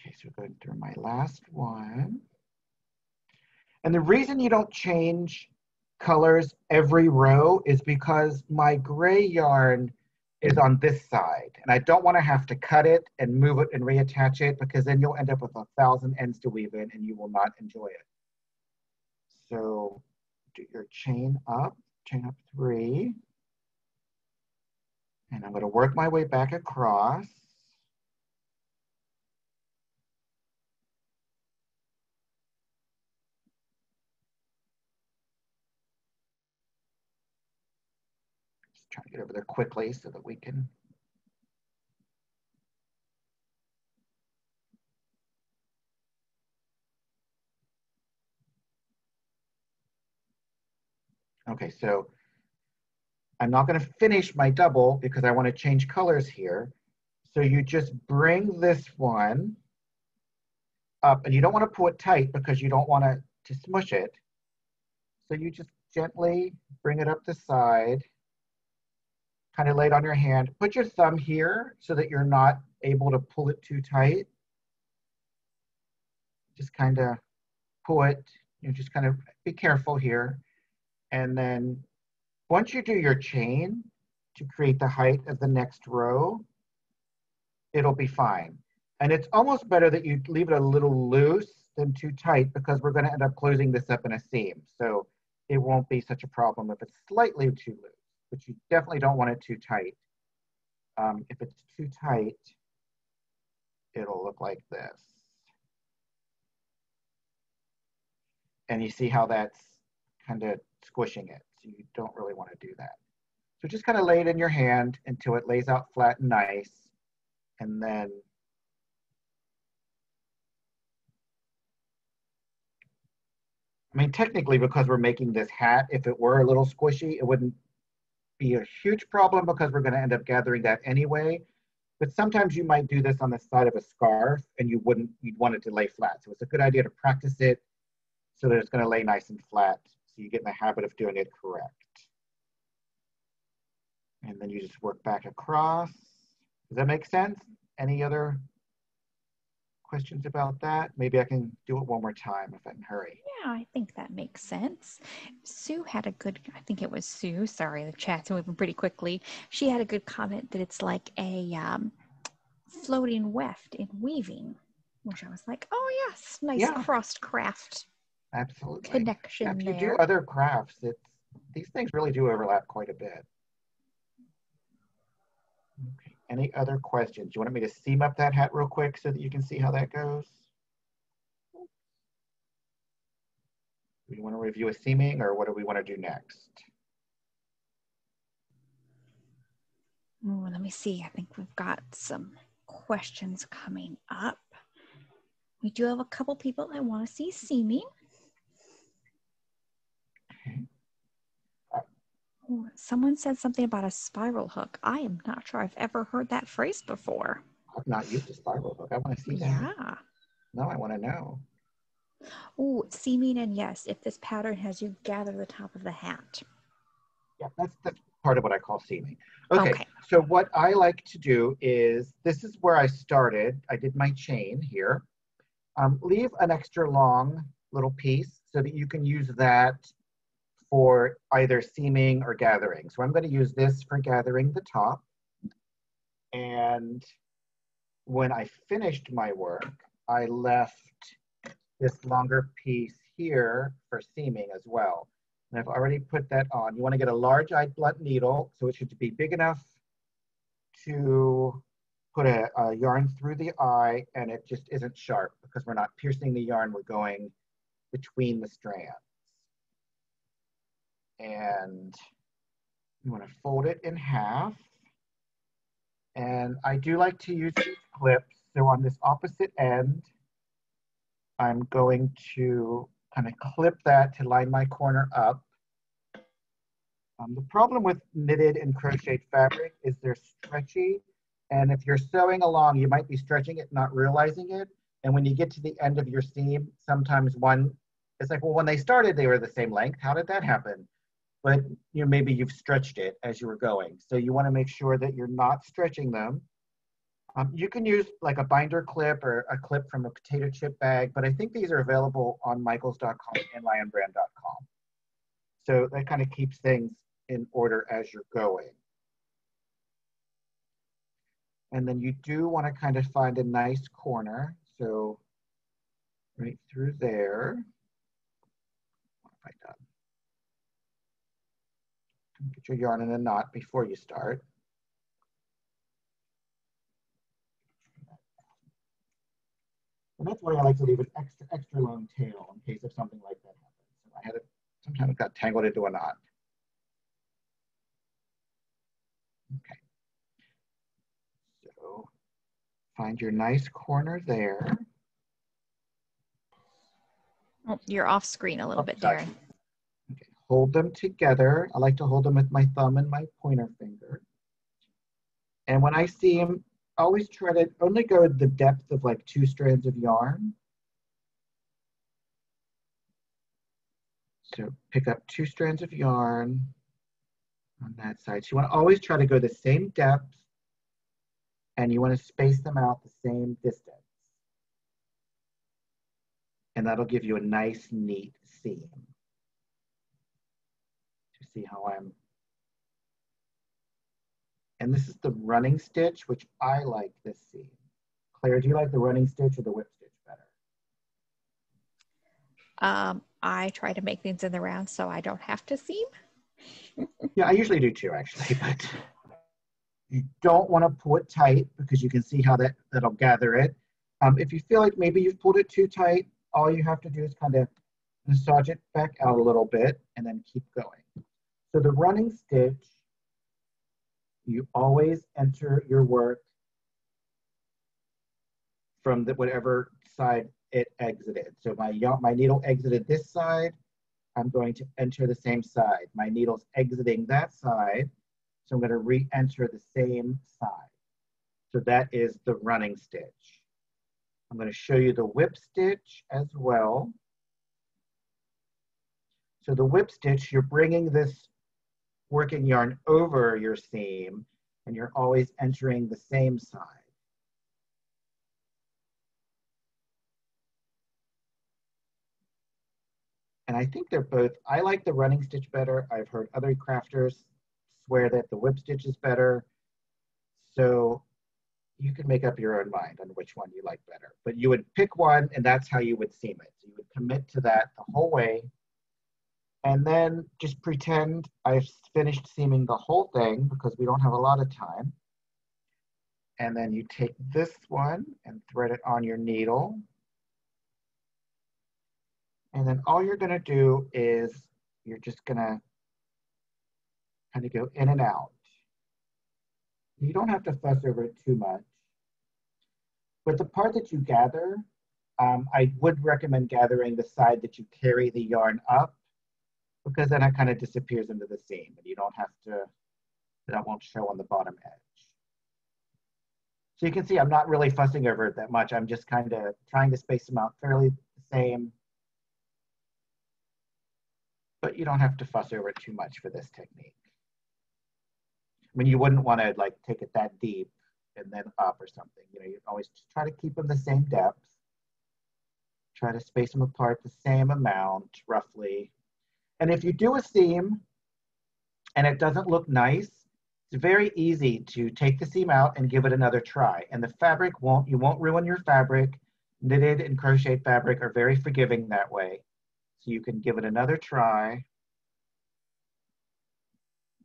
Okay, so going through my last one. And the reason you don't change colors every row is because my gray yarn is on this side, and I don't want to have to cut it and move it and reattach it, because then you'll end up with 1,000 ends to weave in and you will not enjoy it. So do your chain up 3, and I'm going to work my way back across. Just trying to get over there quickly so that we can. Okay, so I'm not going to finish my double because I want to change colors here. So you just bring this one up, and you don't want to pull it tight because you don't want to smush it. So you just gently bring it up the side, kind of lay it on your hand. Put your thumb here so that you're not able to pull it too tight. Just kind of pull it, just kind of be careful here. And then once you do your chain to create the height of the next row, it'll be fine. And it's almost better that you leave it a little loose than too tight, because we're going to end up closing this up in a seam. So it won't be such a problem if it's slightly too loose, but you definitely don't want it too tight. If it's too tight, it'll look like this. And you see how that's kind of squishing it. So you don't really want to do that. So just kind of lay it in your hand until it lays out flat and nice. And then I mean, technically, because we're making this hat, if it were a little squishy, it wouldn't be a huge problem because we're going to end up gathering that anyway. But sometimes you might do this on the side of a scarf and you'd want it to lay flat. So it's a good idea to practice it so that it's going to lay nice and flat. So you get in the habit of doing it correct. And then you just work back across. Does that make sense? Any other questions about that? Maybe I can do it one more time if I can hurry. Yeah, I think that makes sense. Sue had a good, I think it was Sue, sorry, the chat's moving pretty quickly. She had a good comment that it's like a floating weft in weaving, which I was like, oh yes, nice Yeah, crossed craft absolutely. connection Yeah, if you there. do other crafts, these things really do overlap quite a bit. Okay. Any other questions? You want me to seam up that hat real quick so that you can see how that goes? Do you want to review a seaming or what do we want to do next? Ooh, let me see. I think we've got some questions coming up. We do have a couple people that want to see seaming. Okay. Ooh, someone said something about a spiral hook. I am not sure I've ever heard that phrase before. I've not used a spiral hook. I want to see that. Yeah. No, I want to know. Oh, seaming, and yes, if this pattern has you gather the top of the hat. Yeah, that's part of what I call seaming. Okay, Okay. so what I like to do is, this is where I started. I did my chain here. Leave an extra long little piece so that you can use that for either seaming or gathering. So I'm going to use this for gathering the top. And when I finished my work, I left this longer piece here for seaming as well. And I've already put that on. You want to get a large eye blunt needle, so it should be big enough to put a yarn through the eye, and it just isn't sharp because we're not piercing the yarn, we're going between the strands. And you want to fold it in half. And I do like to use these clips. So on this opposite end, I'm going to kind of clip that to line my corner up. The problem with knitted and crocheted fabric is they're stretchy. And if you're sewing along, you might be stretching it, not realizing it. And when you get to the end of your seam, sometimes it's like, well, when they started, they were the same length. How did that happen? But maybe you've stretched it as you were going. So you want to make sure that you're not stretching them. You can use like a binder clip or a clip from a potato chip bag, but I think these are available on michaels.com and lionbrand.com. So that kind of keeps things in order as you're going. And then you do want to kind of find a nice corner. So right through there. What have I done? Get your yarn in a knot before you start. And that's why I like to leave an extra long tail in case if something like that happens. So sometimes it got tangled into a knot. Okay. So find your nice corner there. Oh, you're off screen a little bit, sorry. Darren. Okay. Hold them together. I like to hold them with my thumb and my pointer finger. And when I seam, always try to only go the depth of like 2 strands of yarn. So pick up 2 strands of yarn on that side. So you want to always try to go the same depth and you want to space them out the same distance. And that'll give you a nice, neat seam. To see how I'm. And this is the running stitch, which I like this seam. Claire, do you like the running stitch or the whip stitch better? I try to make things in the round so I don't have to seam. Yeah, I usually do too, actually, but you don't want to pull it tight because you can see how that'll gather it. If you feel like maybe you've pulled it too tight, all you have to do is kind of massage it back out a little bit and then keep going. So the running stitch, you always enter your work from whatever side it exited. So my needle exited this side, I'm going to enter the same side. My needle's exiting that side, So I'm going to re-enter the same side. So that is the running stitch. I'm going to show you the whip stitch as well. So the whip stitch, you're bringing this working yarn over your seam, and you're always entering the same side. And I think they're both, I like the running stitch better. I've heard other crafters swear that the whip stitch is better. So you can make up your own mind on which one you like better. But you would pick one, and that's how you would seam it. So you would commit to that the whole way. And then just pretend I've finished seaming the whole thing because we don't have a lot of time. And then you take this one and thread it on your needle. And then all you're going to do is you're just going to kind of go in and out. You don't have to fuss over it too much. But the part that you gather, I would recommend gathering the side that you carry the yarn up, because then it kind of disappears into the seam and you don't have to, that won't show on the bottom edge. So you can see I'm not really fussing over it that much. I'm just kind of trying to space them out fairly the same. But you don't have to fuss over it too much for this technique. I mean, you wouldn't want to like take it that deep and then up or something. You know, you always just try to keep them the same depth. Try to space them apart the same amount, roughly. And if you do a seam and it doesn't look nice, it's very easy to take the seam out and give it another try. And the fabric you won't ruin your fabric. Knitted and crocheted fabric are very forgiving that way. So you can give it another try.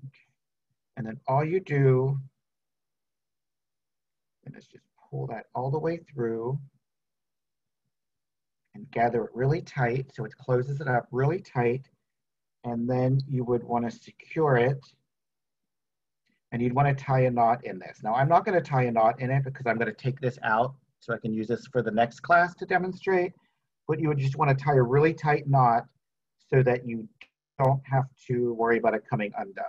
Okay. And then all you do, and let's just pull that all the way through and gather it really tight so it closes it up really tight. And then you would want to secure it, and you'd want to tie a knot in this. Now, I'm not going to tie a knot in it because I'm going to take this out so I can use this for the next class to demonstrate, but you would just want to tie a really tight knot so that you don't have to worry about it coming undone.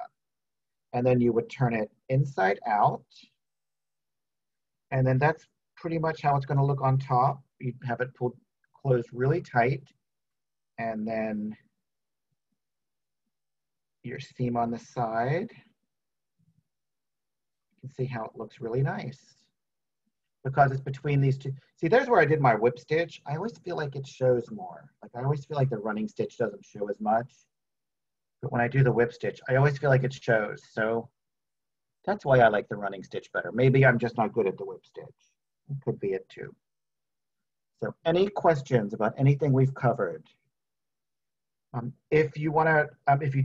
And then you would turn it inside out, and then that's pretty much how it's going to look on top. You'd have it pulled closed really tight, and then your seam on the side. You can see how it looks really nice because it's between these two. See, there's where I did my whip stitch. I always feel like it shows more. Like I always feel like the running stitch doesn't show as much. But when I do the whip stitch, I always feel like it shows. So that's why I like the running stitch better. Maybe I'm just not good at the whip stitch. It could be it too. So any questions about anything we've covered? If you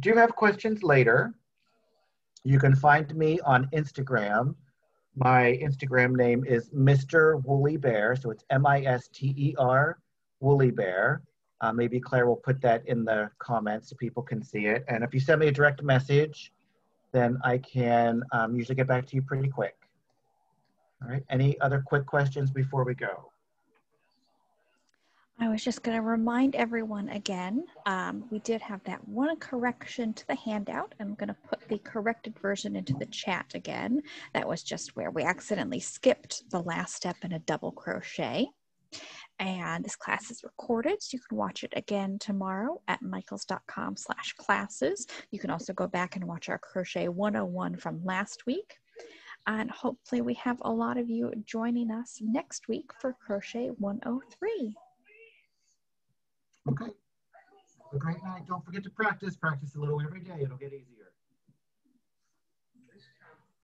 do have questions later, you can find me on Instagram. My Instagram name is Mr. Woolly Bear, so it's M-I-S-T-E-R, Woolly Bear. Maybe Claire will put that in the comments so people can see it. And if you send me a direct message, then I can usually get back to you pretty quick. All right, any other quick questions before we go? I was just going to remind everyone again, we did have that one correction to the handout. I'm going to put the corrected version into the chat again. That was just where we accidentally skipped the last step in a double crochet. And this class is recorded, so you can watch it again tomorrow at michaels.com/classes. You can also go back and watch our Crochet 101 from last week. And hopefully we have a lot of you joining us next week for Crochet 103. Okay. Have a great night. Don't forget to practice. Practice a little every day. It'll get easier.